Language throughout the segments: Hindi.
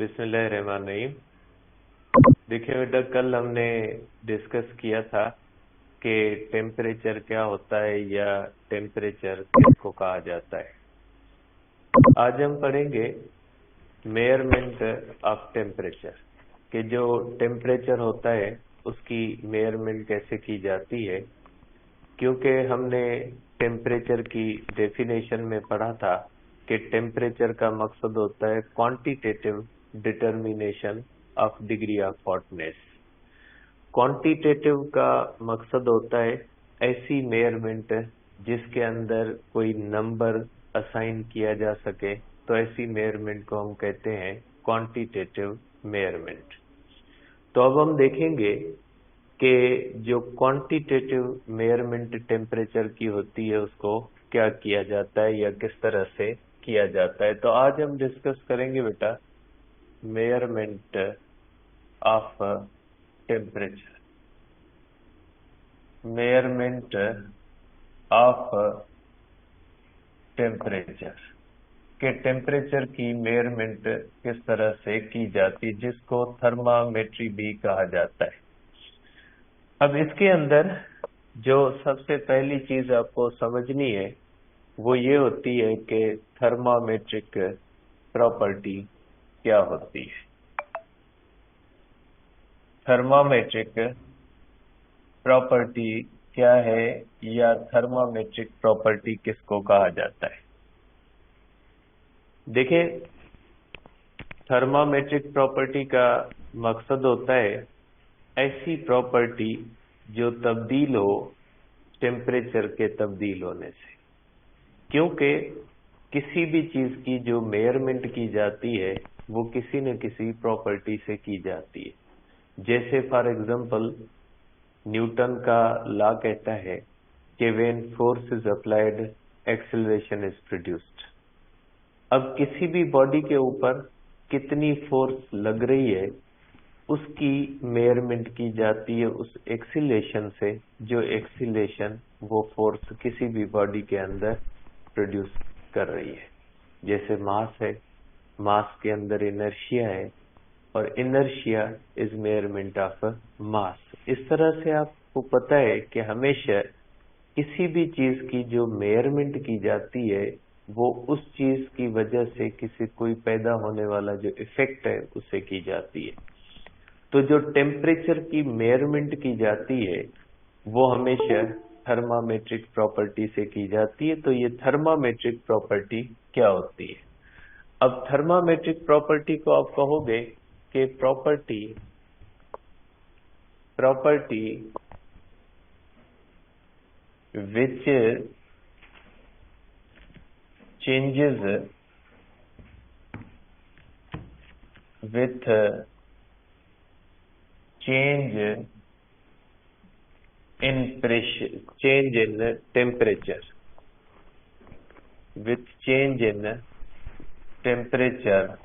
बिस्मिल्लाहिर्रहमानिर्रहीम। देखिए बेटा, कल हमने डिस्कस किया था कि टेम्परेचर क्या होता है या टेम्परेचर किसको कहा जाता है। आज हम पढ़ेंगे मेजरमेंट ऑफ टेम्परेचर, कि जो टेम्परेचर होता है उसकी मेजरमेंट कैसे की जाती है। क्योंकि हमने टेम्परेचर की डेफिनेशन में पढ़ा था कि टेम्परेचर का मकसद होता है quantitative determination of degree of hotness. Quantitative का मकसद होता है ऐसी मेजरमेंट जिसके अंदर कोई नंबर असाइन किया जा सके, तो ऐसी मेजरमेंट को हम कहते हैं क्वांटिटेटिव मेजरमेंट। तो अब हम देखेंगे कि जो क्वांटिटेटिव मेजरमेंट टेम्परेचर की होती है उसको क्या किया जाता है या किस तरह से किया जाता है। तो आज हम डिस्कस करेंगे बेटा measurement of temperature. Measurement of temperature के टेम्परेचर की मेजरमेंट किस तरह से की जाती है, जिसको थर्मामेट्री भी कहा जाता है। अब इसके अंदर जो सबसे पहली चीज आपको समझनी है वो ये होती है कि थर्मामेट्रिक प्रॉपर्टी क्या होती है। थर्मामेट्रिक प्रॉपर्टी क्या है या थर्मामेट्रिक प्रॉपर्टी किसको कहा जाता है। देखिए, थर्मामेट्रिक प्रॉपर्टी का मकसद होता है ऐसी प्रॉपर्टी जो तब्दील हो टेम्परेचर के तब्दील होने से। क्योंकि किसी भी चीज की जो मेजरमेंट की जाती है वो किसी न किसी प्रॉपर्टी से की जाती है। जैसे फॉर एग्जांपल न्यूटन का लॉ कहता है कि when force is applied acceleration is produced. अब किसी भी बॉडी के ऊपर कितनी फोर्स लग रही है उसकी मेजरमेंट की जाती है उस एक्सीलरेशन से, जो एक्सीलरेशन वो फोर्स किसी भी बॉडी के अंदर प्रोड्यूस कर रही है। जैसे मास है, मास के अंदर इनर्शिया है और inertia is measurement of mass. इस तरह से आपको पता है कि हमेशा किसी भी चीज की जो मेजरमेंट की जाती है वो उस चीज की वजह से किसी कोई पैदा होने वाला जो इफेक्ट है उसे की जाती है। तो जो टेम्परेचर की मेजरमेंट की जाती है वो हमेशा थर्मामेट्रिक प्रॉपर्टी से की जाती है। तो ये थर्मामेट्रिक प्रॉपर्टी क्या होती है। अब थर्मामेट्रिक प्रॉपर्टी को आप कहोगे कि property which changes with change in pressure, change in temperature, with change in temperature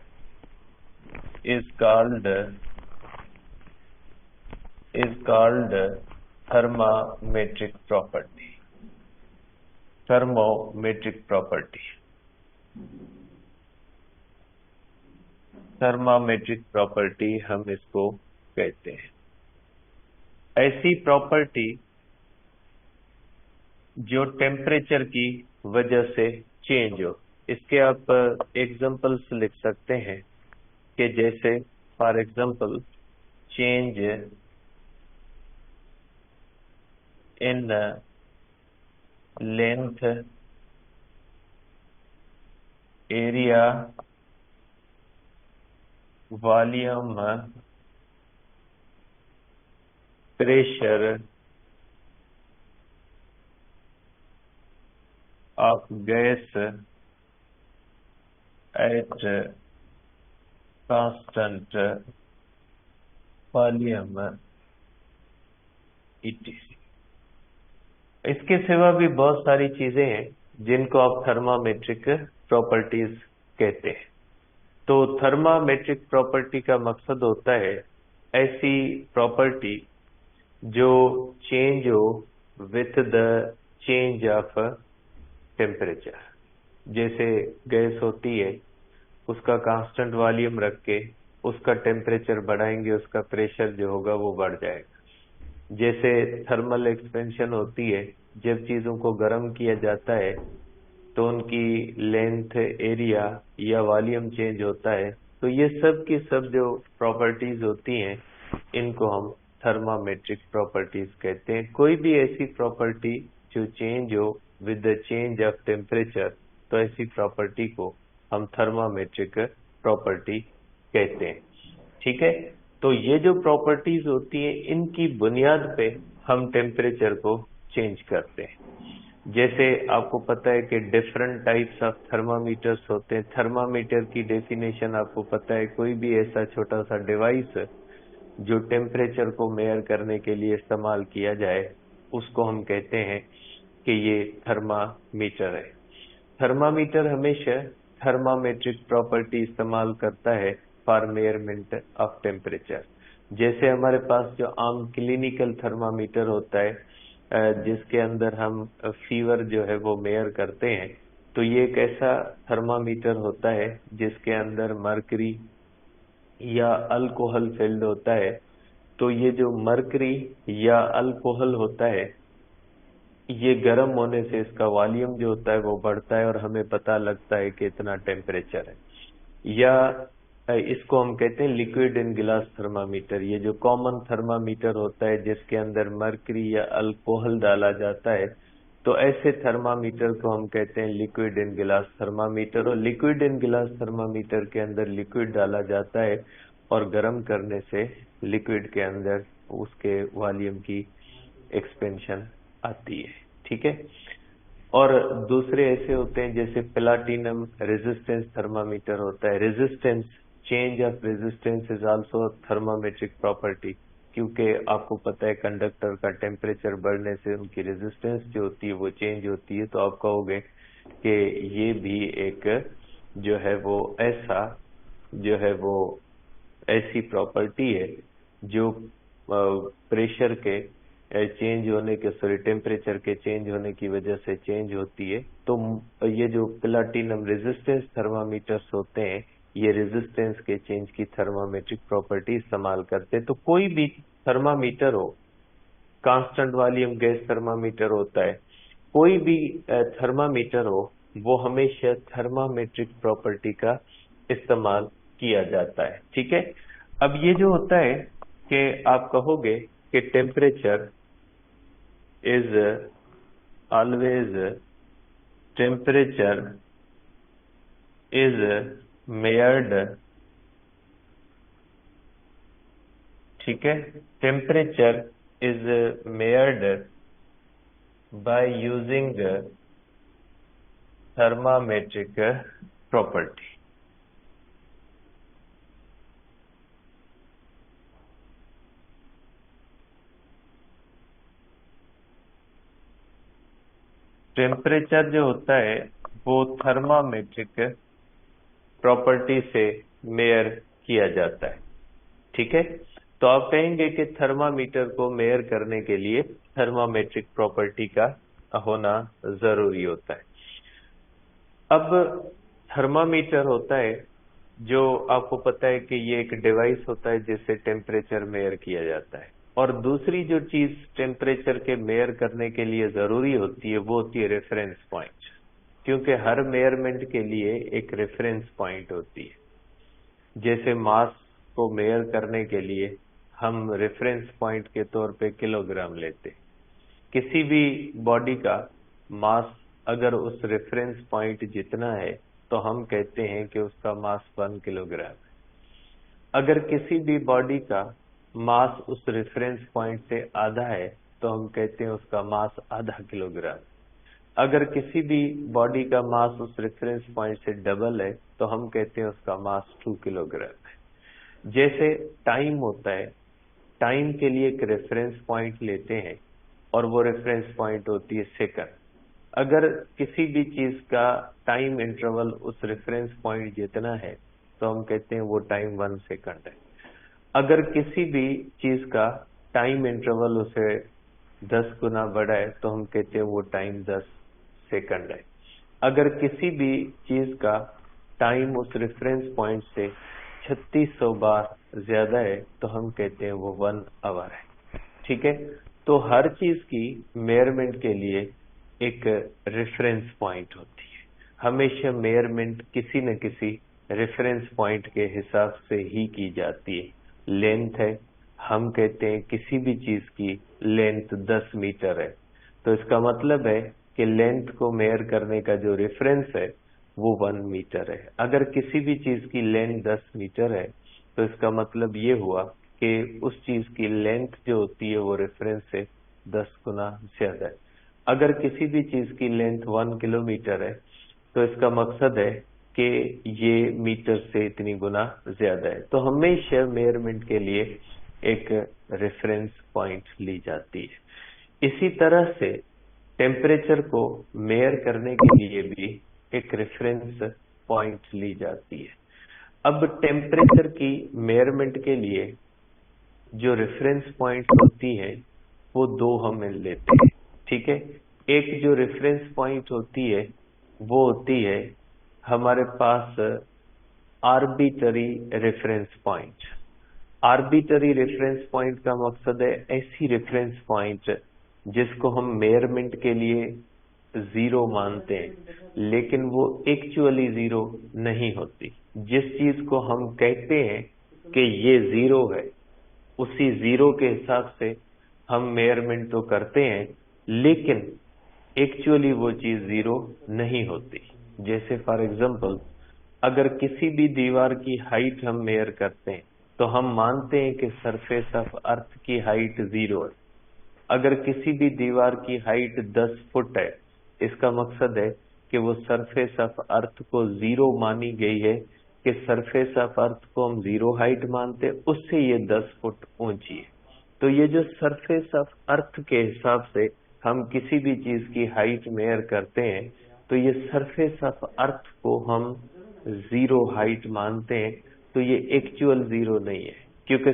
is called thermometric property. Thermometric property. Thermometric property हम इसको कहते हैं। ऐसी प्रॉपर्टी जो टेम्परेचर की वजह से चेंज हो। इसके आप एग्जांपल्स लिख सकते हैं कि जैसे for example change in length, area, volume, pressure of gas at constant volume etc। इसके सिवा भी बहुत सारी चीजें हैं जिनको आप थर्मामेट्रिक प्रॉपर्टीज कहते हैं। तो थर्मामेट्रिक प्रॉपर्टी का मकसद होता है ऐसी प्रॉपर्टी जो चेंज हो with the change of temperature. जैसे गैस होती है उसका कांस्टेंट वॉल्यूम रख के उसका टेम्परेचर बढ़ाएंगे, उसका प्रेशर जो होगा वो बढ़ जाएगा। जैसे थर्मल एक्सपेंशन होती है, जब चीजों को गर्म किया जाता है तो उनकी लेंथ, एरिया या वॉल्यूम चेंज होता है। तो ये सब की सब जो प्रॉपर्टीज होती हैं, इनको हम थर्मामेट्रिक प्रॉपर्टीज कहते हैं। कोई भी ऐसी प्रॉपर्टी जो चेंज हो with the change of temperature, तो ऐसी प्रॉपर्टी को हम थर्मामेट्रिक प्रॉपर्टी कहते हैं। ठीक है, तो ये जो प्रॉपर्टीज होती हैं, इनकी बुनियाद पे हम टेम्परेचर को चेंज करते हैं। जैसे आपको पता है कि डिफरेंट टाइप्स ऑफ थर्मामीटर्स होते हैं। थर्मामीटर की डेफिनेशन आपको पता है, कोई भी ऐसा छोटा सा डिवाइस जो टेम्परेचर को मेयर करने के लिए इस्तेमाल किया जाए, उसको हम कहते हैं कि ये थर्मामीटर है। थर्मामीटर हमेशा थर्मामेट्रिक प्रॉपर्टी इस्तेमाल करता है फॉर मेयरमेंट ऑफ टेम्परेचर। जैसे हमारे पास जो आम क्लिनिकल थर्मामीटर होता है, जिसके अंदर हम फीवर जो है वो मेयर करते हैं, तो ये एक ऐसा थर्मामीटर होता है जिसके अंदर मर्करी या अल्कोहल फिल्ड होता है। तो ये जो मर्करी या अल्कोहल होता है, ये गर्म होने से इसका वॉल्यूम जो होता है वो बढ़ता है और हमें पता लगता है कि इतना टेम्परेचर है। या इसको हम कहते हैं लिक्विड इन गिलास थर्मामीटर। ये जो कॉमन थर्मामीटर होता है जिसके अंदर मर्करी या अल्कोहल डाला जाता है, तो ऐसे थर्मामीटर को हम कहते हैं लिक्विड इन गिलास थर्मामीटर। और लिक्विड इन गिलास थर्मामीटर के अंदर लिक्विड डाला जाता है और गर्म करने से लिक्विड के अंदर उसके वॉल्यूम की एक्सपेंशन आती है। ठीक है, और दूसरे ऐसे होते हैं जैसे प्लाटिनम रेजिस्टेंस थर्मामीटर होता है। Resistance, change of resistance is also thermometric property, क्योंकि आपको पता है कंडक्टर का टेम्परेचर बढ़ने से उनकी रेजिस्टेंस जो होती है वो चेंज होती है। तो आप कहोगे कि ये भी एक जो है वो ऐसी प्रॉपर्टी है जो प्रेशर के चेंज होने के टेम्परेचर के चेंज होने की वजह से चेंज होती है। तो ये जो प्लाटिनम रेजिस्टेंस थर्मामीटर्स होते हैं, ये रेजिस्टेंस के चेंज की थर्मामेट्रिक प्रॉपर्टी इस्तेमाल करते हैं। तो कोई भी थर्मामीटर हो, कांस्टेंट वॉल्यूम गैस थर्मामीटर होता है, कोई भी थर्मामीटर हो, वो हमेशा थर्मामेट्रिक प्रॉपर्टी का इस्तेमाल किया जाता है। ठीक है, अब ये जो होता है कि आप कहोगे कि temperature is always temperature is measured, ठीक है, temperature is measured by using thermometric property। Temperature जो होता है वो थर्मामेट्रिक प्रॉपर्टी से मेयर किया जाता है। ठीक है, तो आप कहेंगे कि थर्मामीटर को मेयर करने के लिए थर्मामेट्रिक प्रॉपर्टी का होना जरूरी होता है। अब थर्मामीटर होता है जो आपको पता है कि ये एक डिवाइस होता है जिससे टेम्परेचर मेयर किया जाता है। और दूसरी जो चीज टेम्परेचर के मेयर करने के लिए जरूरी होती है वो होती है रेफरेंस पॉइंट, क्योंकि हर मेयरमेंट के लिए एक रेफरेंस पॉइंट होती है। जैसे मास को मेयर करने के लिए हम रेफरेंस पॉइंट के तौर पे किलोग्राम लेते। किसी भी बॉडी का मास अगर उस रेफरेंस पॉइंट जितना है तो हम कहते हैं कि उसका मास 1 किलोग्राम है। अगर किसी भी बॉडी का मास उस रेफरेंस पॉइंट से आधा है तो हम कहते हैं उसका मास आधा किलोग्राम। अगर किसी भी बॉडी का मास उस रेफरेंस पॉइंट से डबल है तो हम कहते हैं उसका मास 2 किलोग्राम है। जैसे टाइम होता है, टाइम के लिए एक रेफरेंस पॉइंट लेते हैं और वो रेफरेंस पॉइंट होती है सेकंड। अगर किसी भी चीज का टाइम इंटरवल उस रेफरेंस पॉइंट जितना है तो हम कहते हैं वो टाइम 1 सेकंड है। अगर किसी भी चीज का टाइम इंटरवल उसे 10 गुना बड़ा है तो हम कहते हैं वो टाइम 10 सेकंड है। अगर किसी भी चीज का टाइम उस रेफरेंस पॉइंट से 3600 बार ज्यादा है तो हम कहते हैं वो 1 आवर है। ठीक है, तो हर चीज की मेजरमेंट के लिए एक रेफरेंस पॉइंट होती है। हमेशा मेजरमेंट किसी न किसी रेफरेंस पॉइंट के हिसाब से ही की जाती है। लेंथ है, हम कहते हैं किसी भी चीज की लेंथ 10 मीटर है, तो इसका मतलब है कि लेंथ को मेजर करने का जो रेफरेंस है वो 1 मीटर है। अगर किसी भी चीज की लेंथ 10 मीटर है तो इसका मतलब ये हुआ कि उस चीज की लेंथ जो होती है वो रेफरेंस से 10 गुना ज्यादा है। अगर किसी भी चीज की लेंथ 1 किलोमीटर है तो इसका मकसद है कि ये मीटर से इतनी गुना ज्यादा है। तो हमेशा मेजरमेंट के लिए एक रेफरेंस पॉइंट ली जाती है। इसी तरह से टेम्परेचर को मेजर करने के लिए भी एक रेफरेंस पॉइंट ली जाती है। अब टेम्परेचर की मेजरमेंट के लिए जो रेफरेंस पॉइंट होती है वो 2 हम लेते हैं। ठीक है, एक जो रेफरेंस पॉइंट होती है वो होती है हमारे पास arbitrary reference point. Arbitrary reference point का मकसद है ऐसी रेफरेंस पॉइंट जिसको हम मेजरमेंट के लिए 0 मानते हैं लेकिन वो एक्चुअली 0 नहीं होती। जिस चीज को हम कहते हैं कि ये 0 है, उसी 0 के हिसाब से हम मेजरमेंट तो करते हैं लेकिन एक्चुअली वो चीज 0 नहीं होती। जैसे फॉर एग्जांपल, अगर किसी भी दीवार की हाइट हम मेजर करते हैं तो हम मानते हैं कि सरफेस ऑफ अर्थ की हाइट 0 है। अगर किसी भी दीवार की हाइट 10 फुट है, इसका मकसद है कि वो सरफेस ऑफ अर्थ को 0 मानी गई है, कि सरफेस ऑफ अर्थ को हम 0 हाइट मानते हैं, उससे ये 10 फुट ऊंची है। तो ये जो सरफेस ऑफ अर्थ के हिसाब से हम किसी भी चीज की हाइट मेजर करते हैं तो ये सरफेस ऑफ अर्थ को हम 0 हाइट मानते हैं। तो ये एक्चुअल 0 नहीं है, क्योंकि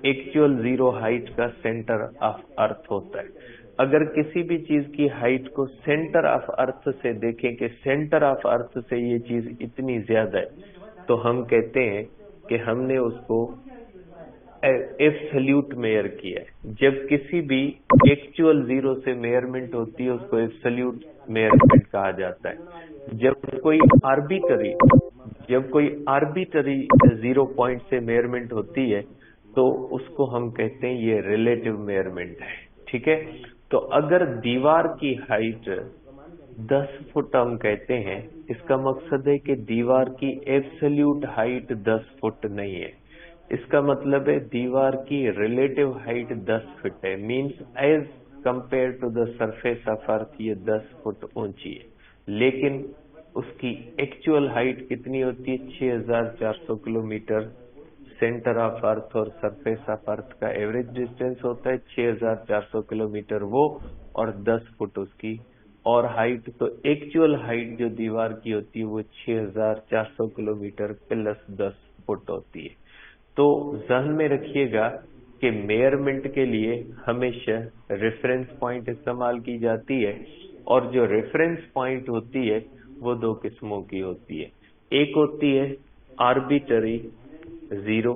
एक्चुअल 0 हाइट का सेंटर ऑफ अर्थ होता है। अगर किसी भी चीज की हाइट को सेंटर ऑफ अर्थ से देखें कि सेंटर ऑफ अर्थ से ये चीज इतनी ज्यादा है, तो हम कहते हैं कि हमने उसको एब्सोल्यूट मेजर किया है। जब किसी भी एक्चुअल 0 से मेजरमेंट होती है उसको एब्सोल्यूट मेजरमेंट कहा जाता है। जब कोई आर्बिटरी 0 पॉइंट से मेजरमेंट होती है तो उसको हम कहते हैं ये रिलेटिव मेजरमेंट है। ठीक है, तो अगर दीवार की हाइट 10 फुट हम कहते हैं, इसका मकसद है कि दीवार की एब्सोल्यूट हाइट 10 फुट नहीं है। इसका मतलब है दीवार की रिलेटिव हाइट 10 फुट है, means as compare to the surface of earth ये 10 फुट ऊंची है। लेकिन उसकी एक्चुअल हाइट कितनी होती है? 6400 किलोमीटर। सेंटर ऑफ अर्थ और सरफेस ऑफ अर्थ का एवरेज डिस्टेंस होता है 6400 किलोमीटर वो, और 10 फुट उसकी और हाइट। तो एक्चुअल हाइट जो दीवार की होती है वो 6400 किलोमीटर प्लस 10 फुट होती है। तो ध्यान में रखिएगा कि मेजरमेंट के लिए हमेशा रेफरेंस पॉइंट इस्तेमाल की जाती है, और जो रेफरेंस पॉइंट होती है वो 2 किस्मों की होती है। एक होती है आर्बिटरी 0।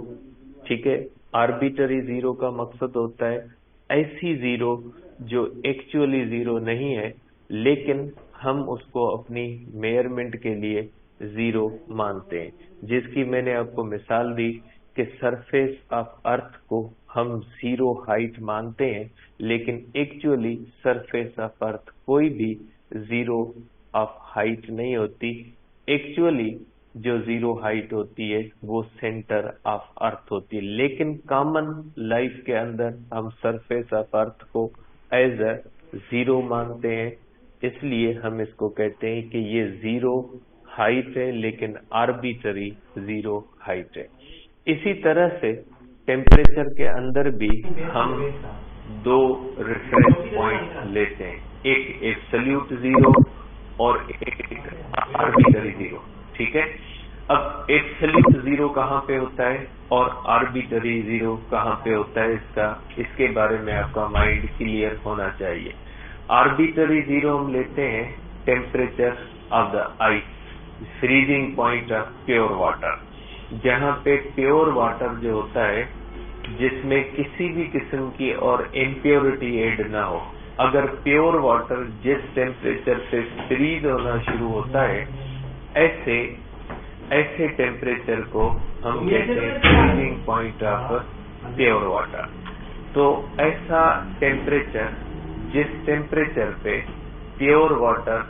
ठीक है, आर्बिटरी 0 का मकसद होता है ऐसी 0 जो एक्चुअली 0 नहीं है लेकिन हम उसको अपनी मेजरमेंट के लिए 0 मानते हैं। जिसकी मैंने आपको मिसाल दी कि सरफेस ऑफ अर्थ को हम 0 हाइट मानते हैं लेकिन एक्चुअली सरफेस ऑफ अर्थ कोई भी 0 ऑफ हाइट नहीं होती। एक्चुअली जो 0 हाइट होती है वो सेंटर ऑफ अर्थ होती है, लेकिन कॉमन लाइफ के अंदर हम सरफेस ऑफ अर्थ को एज अ 0 मानते हैं, इसलिए हम इसको कहते हैं कि ये 0 हाइट है लेकिन आर्बिटरी 0 हाइट है। इसी तरह से टेम्परेचर के अंदर भी हम 2 रेफरेंस पॉइंट लेते हैं, एक एब्सोल्यूट 0 और एक आर्बिटरी 0। ठीक है, अब एब्सोल्यूट 0 कहाँ पे होता है और आर्बिटरी 0 कहाँ पे होता है, इसके बारे में आपका माइंड क्लियर होना चाहिए। आर्बिटरी 0 हम लेते हैं temperature of the ice, freezing point of pure water. जहाँ पे प्योर वाटर जो होता है जिसमें किसी भी किस्म की और इम्प्योरिटी ऐड ना हो, अगर प्योर वाटर जिस टेम्परेचर पे फ्रीज होना शुरू होता है ऐसे टेम्परेचर को हम कहते हैं freezing point of pure water. तो ऐसा टेम्परेचर जिस टेम्परेचर पे प्योर वाटर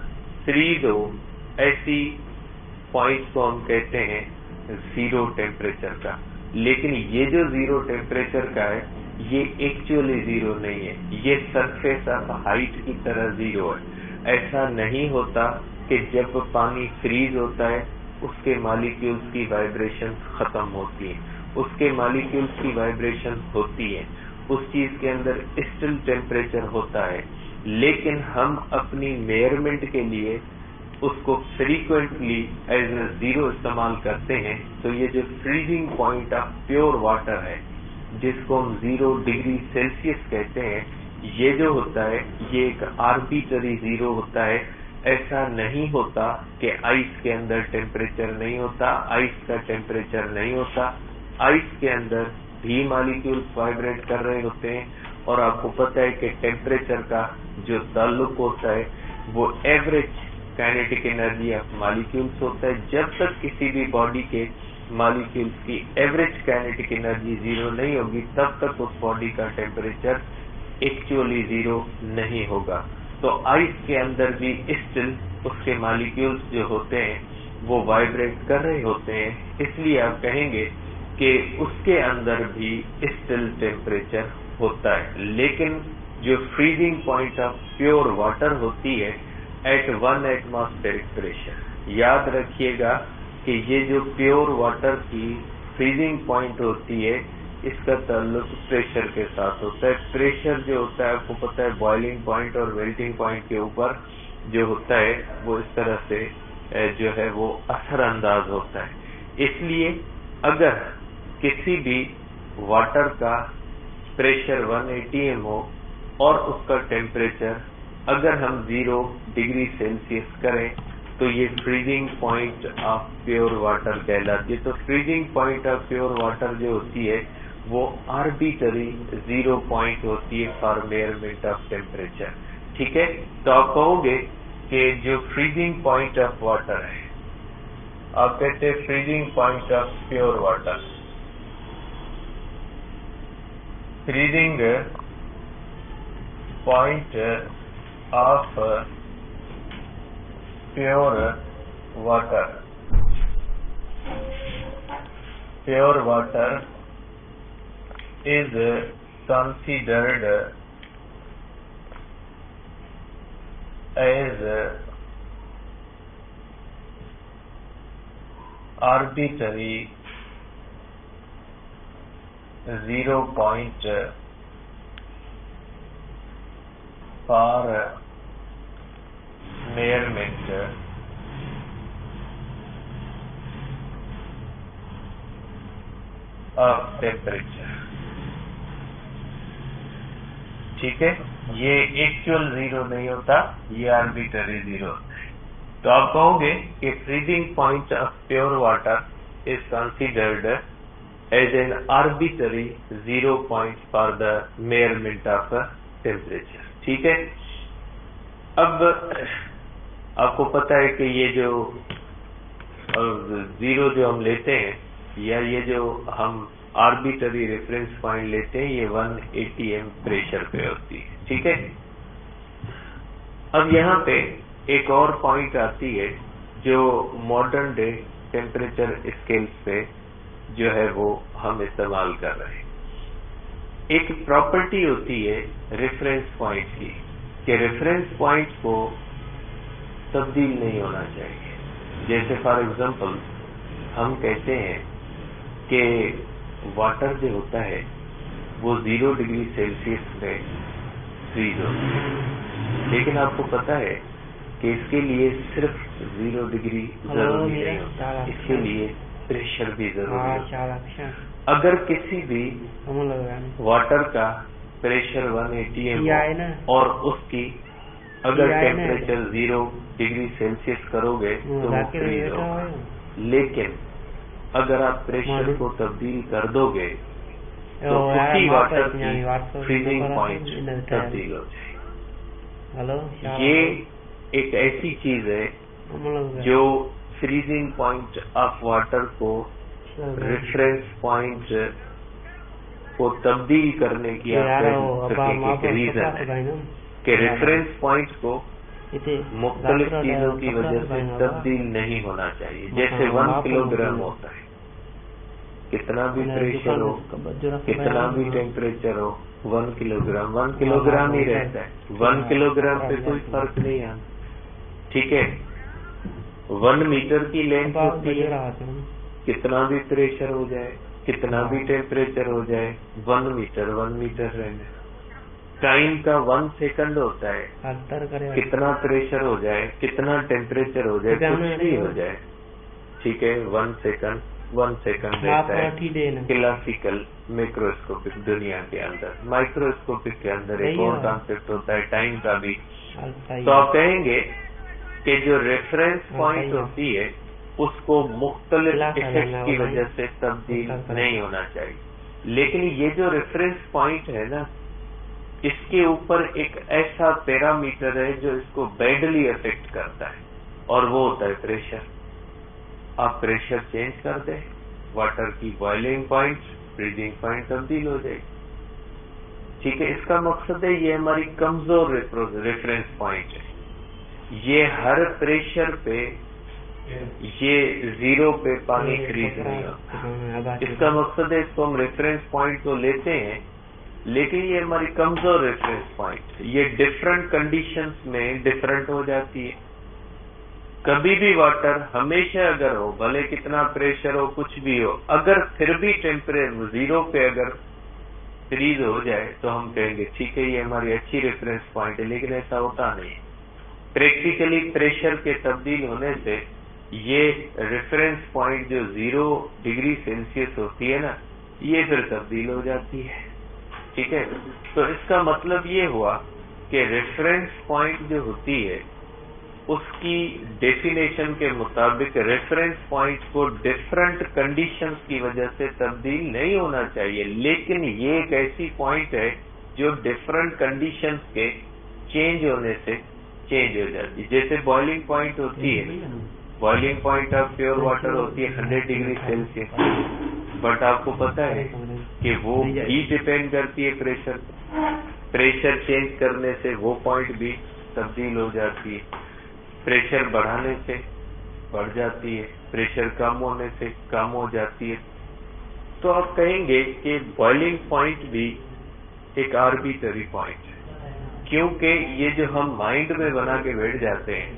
फ्रीज हो, ऐसी पॉइंट को हम कहते हैं जीरो टेम्परेचर का। लेकिन ये जो जीरो टेम्परेचर का है ये एक्चुअली जीरो नहीं है, ये सरफेस ऑफ हाइट की तरह जीरो है। ऐसा नहीं होता कि जब पानी फ्रीज होता है उसके मॉलिक्यूल्स की वाइब्रेशन खत्म होती है, उसके मॉलिक्यूल्स की वाइब्रेशन होती है, उस चीज के अंदर स्टिल टेम्परेचर होता है। लेकिन हम अपनी मेजरमेंट के लिए उसको फ्रीक्वेंटली एज ए जीरो इस्तेमाल करते हैं। तो ये जो freezing point of pure water है जिसको हम 0 डिग्री सेल्सियस कहते हैं, ये जो होता है ये एक आर्बिट्ररी जीरो होता है। ऐसा नहीं होता कि आइस के अंदर टेम्परेचर नहीं होता, आइस का टेम्परेचर नहीं होता। आइस के अंदर भी मॉलिक्यूल्स वाइब्रेट कर रहे होते हैं और आपको पता है कि टेम्परेचर का जो ताल्लुक होता है वो average kinetic energy of molecules होता है। जब तक किसी भी बॉडी के मॉलिक्यूल्स की एवरेज काइनेटिक एनर्जी जीरो नहीं होगी तब तक उस बॉडी का टेम्परेचर एक्चुअली जीरो नहीं होगा। तो आइस के अंदर भी स्टिल उसके मॉलिक्यूल्स जो होते हैं वो वाइब्रेट कर रहे होते हैं, इसलिए आप कहेंगे कि उसके अंदर भी स्टिल टेम्परेचर होता है। लेकिन जो freezing point of pure water होती है एट 1 एटमॉस्फेरिक प्रेशर, याद रखिएगा कि ये जो प्योर वाटर की फ्रीजिंग पॉइंट होती है इसका ताल्लुक प्रेशर के साथ होता है। प्रेशर जो होता है आपको पता है बॉइलिंग पॉइंट और मेल्टिंग पॉइंट के ऊपर जो होता है वो इस तरह से जो है वो असरअंदाज होता है। इसलिए अगर किसी भी वाटर का प्रेशर 180 m हो और उसका टेम्परेचर अगर हम 0 डिग्री सेल्सियस करें तो ये freezing point of pure water कहलाती है। तो freezing point of pure water जो होती है वो आर्बिट्ररी जीरो पॉइंट होती है फॉर मेजरमेंट ऑफ टेम्परेचर। ठीक है, तो आप कहोगे कि जो फ्रीजिंग पॉइंट ऑफ वाटर है, आप कहते हैं freezing point of pure water, freezing point of pure water is considered as arbitrary 0 point for measurement of temperature। ठीक है, ये एक्चुअल जीरो नहीं होता, ये आर्बिट्ररी जीरो होता है। तो आप कहोगे कि freezing point of pure water is considered as an arbitrary zero point for the measurement of temperature. ठीक है, अब आपको पता है कि ये जो जीरो जो हम लेते हैं या ये जो हम आर्बिट्ररी रेफरेंस पॉइंट लेते हैं ये 180 m प्रेशर पे होती है। ठीक है, अब यहाँ पे एक और पॉइंट आती है जो मॉडर्न डे टेम्परेचर स्केल्स पे जो है वो हम इस्तेमाल कर रहे हैं। एक प्रॉपर्टी होती है रेफरेंस पॉइंट की कि रेफरेंस पॉइंट को तब्दील नहीं होना चाहिए। जैसे फॉर एग्जांपल हम कहते हैं कि वाटर जो होता है वो 0 डिग्री सेल्सियस में फ्रीज होता है, लेकिन आपको पता है कि इसके लिए सिर्फ 0 डिग्री जरूरी नहीं होता, इसके लिए प्रेशर भी जरूरी होता है। अगर किसी भी वाटर का प्रेशर 180 m और उसकी अगर टेम्परेचर 0 डिग्री सेल्सियस करोगे तो वो फ्रीज होगा। लेकिन अगर आप प्रेशर को तब्दील कर दोगे तो उसी वाटर की फ्रीजिंग पॉइंट तब्दील हो जाएगी। ये एक ऐसी चीज है जो फ्रीजिंग पॉइंट ऑफ वाटर को रेफरेंस पॉइंट को तब्दील करने की एक रीजन है कि रेफरेंस पॉइंट को मुख्तलिफ चीजों की वजह से तब्दील नहीं होना चाहिए। जैसे 1 किलोग्राम होता है, कितना भी प्रेशर हो, कितना भी टेम्परेचर हो, 1 किलोग्राम ही रहता है। 1 किलोग्राम पे कोई फर्क नहीं आता। ठीक है, 1 मीटर की लेंथ होती है, कितना भी प्रेशर हो जाए, कितना भी टेम्परेचर हो जाए, 1 मीटर रहने। टाइम का 1 सेकंड होता है, कितना प्रेशर हो जाए, कितना टेम्परेचर हो जाए, कुछ भी हो जाए, ठीक है, 1 सेकंड रहता है क्लासिकल मैक्रोस्कोपिक दुनिया के अंदर। माइक्रोस्कोपिक के अंदर एक और कॉन्सेप्ट होता है टाइम का भी। तो आप कहेंगे कि जो रेफरेंस पॉइंट होती है उसको मुख्तलिफ इफेक्ट की वजह से तब्दील नहीं होना चाहिए। लेकिन ये जो रेफरेंस पॉइंट है ना, इसके ऊपर एक ऐसा पैरामीटर है जो इसको बैडली अफेक्ट करता है, और वो होता है प्रेशर। आप प्रेशर चेंज कर दें, वाटर की बॉइलिंग पॉइंट, फ्रीजिंग पॉइंट तब्दील हो जाएगी। ठीक है, इसका मकसद है ये हमारी कमजोर रेफरेंस पॉइंट है। ये हर प्रेशर पे, ये 0 पे पानी फ्रीज नहीं होता। इसका मकसद है इसको हम रेफरेंस पॉइंट तो लेते हैं, लेकिन ये हमारी कमजोर रेफरेंस पॉइंट, ये डिफरेंट कंडीशंस में डिफरेंट हो जाती है। कभी भी वाटर हमेशा अगर हो, भले कितना प्रेशर हो, कुछ भी हो, अगर फिर भी टेम्परेचर 0 पे अगर फ्रीज हो जाए तो हम कहेंगे ठीक है, ये हमारी अच्छी रेफरेंस पॉइंट है। लेकिन ऐसा होता नहीं। प्रैक्टिकली प्रेशर के तब्दील होने से ये रेफरेंस पॉइंट जो 0 डिग्री सेल्सियस होती है ना, ये फिर तब्दील हो जाती है। ठीक है, तो इसका मतलब ये हुआ कि रेफरेंस पॉइंट जो होती है उसकी डेफिनेशन के मुताबिक रेफरेंस पॉइंट को डिफरेंट कंडीशंस की वजह से तब्दील नहीं होना चाहिए। लेकिन ये एक ऐसी पॉइंट है जो डिफरेंट कंडीशंस के चेंज होने से चेंज हो जाती है। जैसे बॉइलिंग पॉइंट होती है, boiling point of pure water होती है 100 डिग्री सेल्सियस, बट आपको पता है कि वो भी डिपेंड करती है प्रेशर चेंज करने से वो पॉइंट भी तब्दील हो जाती है। प्रेशर बढ़ाने से बढ़ जाती है, प्रेशर कम होने से कम हो जाती है। तो आप कहेंगे कि बॉइलिंग पॉइंट भी एक आर्बिट्ररी पॉइंट है, क्योंकि ये जो हम माइंड में बना के बैठ जाते हैं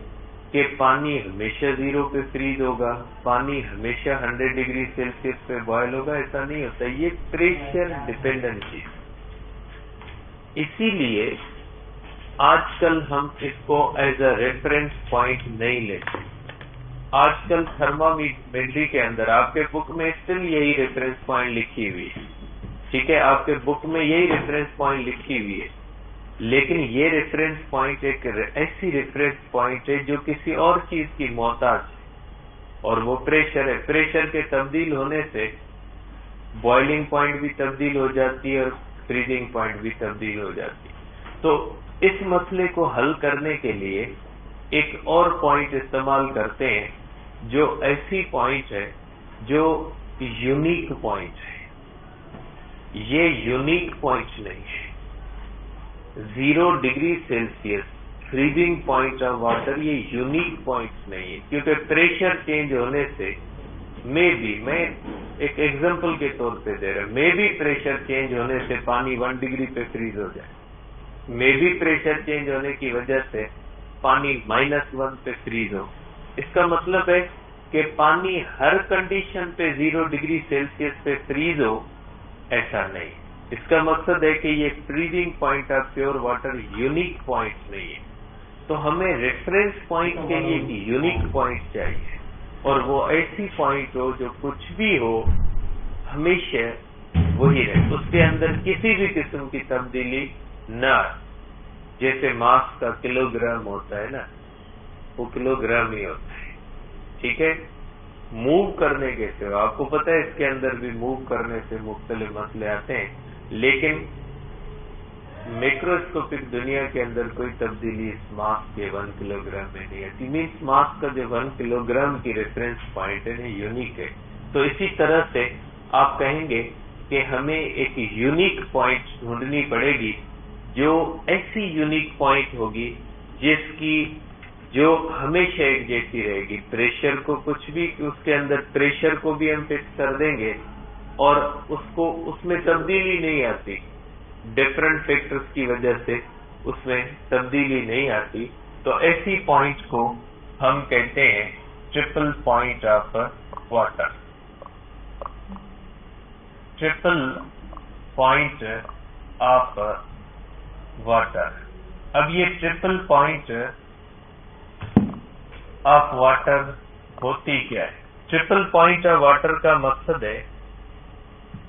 कि पानी हमेशा 0 पे फ्रीज होगा, पानी हमेशा 100 डिग्री सेल्सियस पे बॉयल होगा, ऐसा नहीं होता। ये प्रेशर डिपेंडेंट चीज। इसीलिए आजकल हम इसको एज अ रेफरेंस पॉइंट नहीं लेते। आजकल थर्मामीटर के अंदर आपके बुक में स्टिल यही रेफरेंस पॉइंट लिखी हुई है। ठीक है, आपके बुक में यही रेफरेंस पॉइंट लिखी हुई है, लेकिन ये रेफरेंस पॉइंट एक ऐसी रेफरेंस पॉइंट है जो किसी और चीज की मोहताज है, और वो प्रेशर है। प्रेशर के तब्दील होने से बॉइलिंग पॉइंट भी तब्दील हो जाती है और फ्रीजिंग पॉइंट भी तब्दील हो जाती है। तो इस मसले को हल करने के लिए एक और पॉइंट इस्तेमाल करते हैं जो ऐसी पॉइंट है जो यूनिक पॉइंट है। ये यूनिक पॉइंट नहीं है। 0 degree Celsius freezing point of water ये यूनिक पॉइंट नहीं है, क्योंकि प्रेशर चेंज होने से मैं एक एग्जांपल के तौर पे दे रहा हूं, मे भी प्रेशर चेंज होने से पानी 1 डिग्री पे फ्रीज हो जाए, मे भी प्रेशर चेंज होने की वजह से पानी -1 पे फ्रीज हो। इसका मतलब है कि पानी हर कंडीशन पे 0 डिग्री सेल्सियस पे फ्रीज हो, ऐसा नहीं। इसका मकसद है कि ये freezing point of pure water unique point नहीं है। तो हमें रेफरेंस पॉइंट के लिए एक यूनिक पॉइंट चाहिए, और वो ऐसी पॉइंट हो जो कुछ भी हो हमेशा वही रहे, उसके अंदर किसी भी किस्म की तब्दीली ना। जैसे मास का किलोग्राम होता है ना, वो किलोग्राम ही होता है। ठीक है, मूव करने कैसे हो, आपको पता है इसके अंदर भी मूव करने से मुख्तलिफ मसले आते हैं, लेकिन मैक्रोस्कोपिक दुनिया के अंदर कोई तब्दीली इस मास के 1 किलोग्राम में नहीं आती। मीन्स मास का जो 1 किलोग्राम की रेफरेंस पॉइंट है यूनिक है। तो इसी तरह से आप कहेंगे कि हमें एक यूनिक पॉइंट ढूंढनी पड़ेगी, जो ऐसी यूनिक पॉइंट होगी जिसकी जो हमेशा एक जैसी रहेगी। प्रेशर को कुछ भी, उसके अंदर प्रेशर को भी हम फिक्स कर देंगे और उसको उसमें तब्दीली नहीं आती, डिफरेंट फैक्टर्स की वजह से उसमें तब्दीली नहीं आती। तो ऐसी पॉइंट को हम कहते हैं triple point of water. Triple point of water. अब ये ट्रिपल पॉइंट ऑफ वाटर होती क्या है? ट्रिपल पॉइंट ऑफ वाटर का मकसद है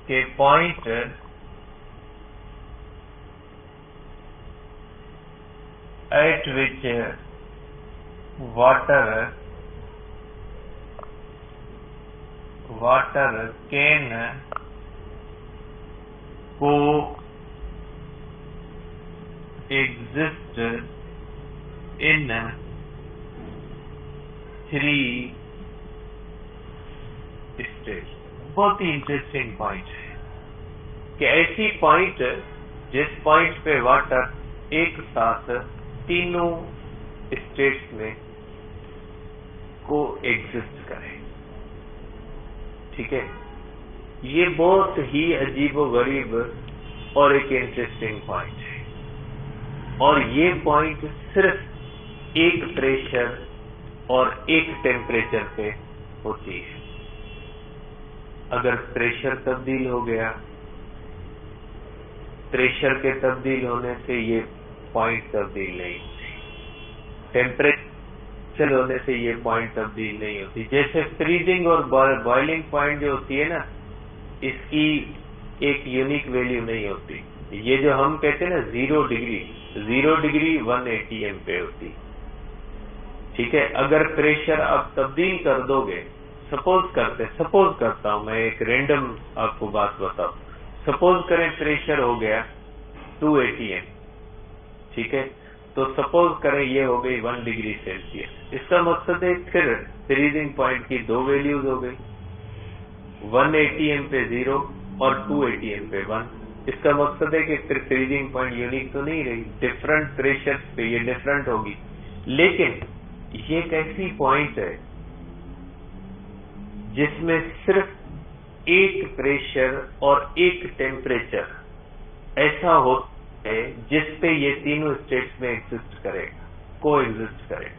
कि point at which water can coexist in 3 states। बहुत ही इंटरेस्टिंग पॉइंट है कि ऐसी पॉइंट जिस पॉइंट पे वाटर एक साथ तीनों स्टेट्स में को एग्जिस्ट करे। ठीक है, ये बहुत ही अजीबोगरीब और एक इंटरेस्टिंग पॉइंट है, और ये पॉइंट सिर्फ एक प्रेशर और एक टेम्परेचर पे होती है। अगर प्रेशर तब्दील हो गया, प्रेशर के तब्दील होने से ये पॉइंट तब्दील नहीं होती, टेम्परेचर होने से ये पॉइंट तब्दील नहीं होती। जैसे फ्रीजिंग और बॉइलिंग पॉइंट जो होती है ना, इसकी एक यूनिक वैल्यू नहीं होती। ये जो हम कहते हैं ना 0 डिग्री 180 एम पे होती। ठीक है, अगर प्रेशर आप तब्दील कर दोगे, सपोज करता हूं मैं, एक रैंडम आपको बात बताऊं। सपोज करें प्रेशर हो गया 280 एम। ठीक है, तो सपोज करें ये हो गई 1 डिग्री सेल्सियस। इसका मकसद है फिर फ्रीजिंग पॉइंट की 2 वैल्यूज हो गई, 180 एम पे 0 और 280 एम पे 1। इसका मकसद है कि फिर फ्रीजिंग पॉइंट यूनिक तो नहीं रही, डिफरेंट प्रेशर पे ये डिफरेंट होगी। लेकिन ये एक ऐसी पॉइंट है जिसमें सिर्फ एक प्रेशर और एक टेम्परेचर ऐसा होता है जिसपे ये तीनों स्टेट्स में एग्जिस्ट करेगा, को एग्जिस्ट करेगा।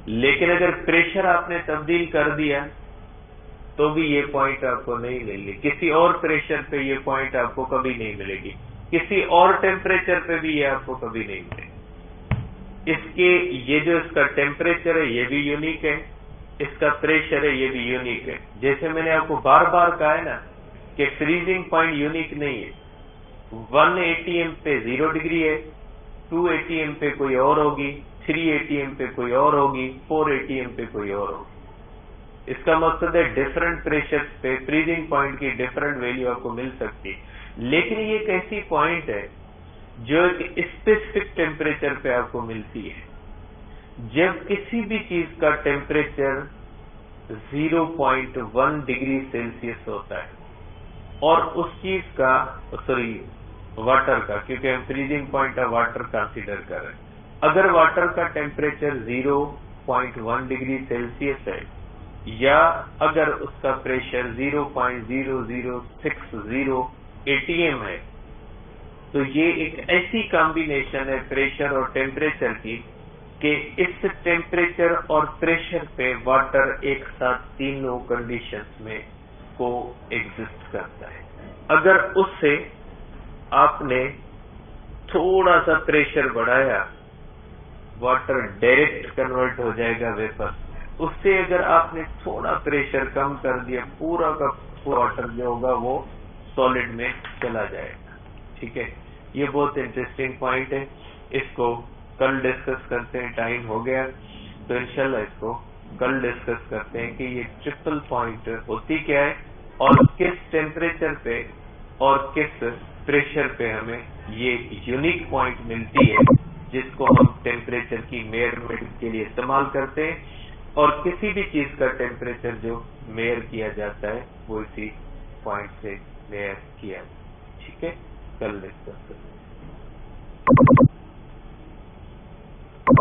लेकिन अगर प्रेशर आपने तब्दील कर दिया तो भी ये पॉइंट आपको नहीं मिलेगी, किसी और प्रेशर पे ये पॉइंट आपको कभी नहीं मिलेगी, किसी और टेम्परेचर पे भी ये आपको कभी नहीं मिलेगी। इसके ये जो इसका टेम्परेचर है ये भी यूनिक है, इसका प्रेशर है ये भी यूनिक है। जैसे मैंने आपको बार बार कहा है ना कि फ्रीजिंग पॉइंट यूनिक नहीं है। 180 एम पे 0 डिग्री है, 280 एम पे कोई और होगी, 380 एम पे कोई और होगी, 480 एम पे कोई और होगी। इसका मकसद है डिफरेंट प्रेशर पे फ्रीजिंग पॉइंट की डिफरेंट वैल्यू आपको मिल सकती है। लेकिन ये एक ऐसी पॉइंट है जो एक स्पेसिफिक टेम्परेचर पे आपको मिलती है। जब किसी भी चीज का टेम्परेचर 0.1 डिग्री सेल्सियस होता है और उस चीज का वाटर का, क्योंकि हम freezing point of water consider कर रहे हैं, अगर वाटर का टेम्परेचर 0.1 डिग्री सेल्सियस है या अगर उसका प्रेशर 0.0060 ATM है, तो ये एक ऐसी कॉम्बिनेशन है प्रेशर और टेम्परेचर की कि इस टेम्परेचर और प्रेशर पे वाटर एक साथ तीनों कंडीशंस में को एग्जिस्ट करता है। अगर उससे आपने थोड़ा सा प्रेशर बढ़ाया, वाटर डायरेक्ट कन्वर्ट हो जाएगा वेपर। उससे अगर आपने थोड़ा प्रेशर कम कर दिया, पूरा का पूरा वाटर जो होगा वो सॉलिड में चला जाएगा। ठीक है, ये बहुत इंटरेस्टिंग पॉइंट है, इसको कल डिस्कस करते हैं, टाइम हो गया तो इंशाल्लाह इसको कल डिस्कस करते हैं कि ये ट्रिपल पॉइंट होती क्या है और किस टेम्परेचर पे और किस प्रेशर पे हमें ये यूनिक पॉइंट मिलती है जिसको हम टेम्परेचर की मेजरमेंट के लिए इस्तेमाल करते हैं, और किसी भी चीज का टेम्परेचर जो मेजर किया जाता है वो इसी पॉइंट से मेजर किया। ठीक है, कल डिस्कस करते हैं।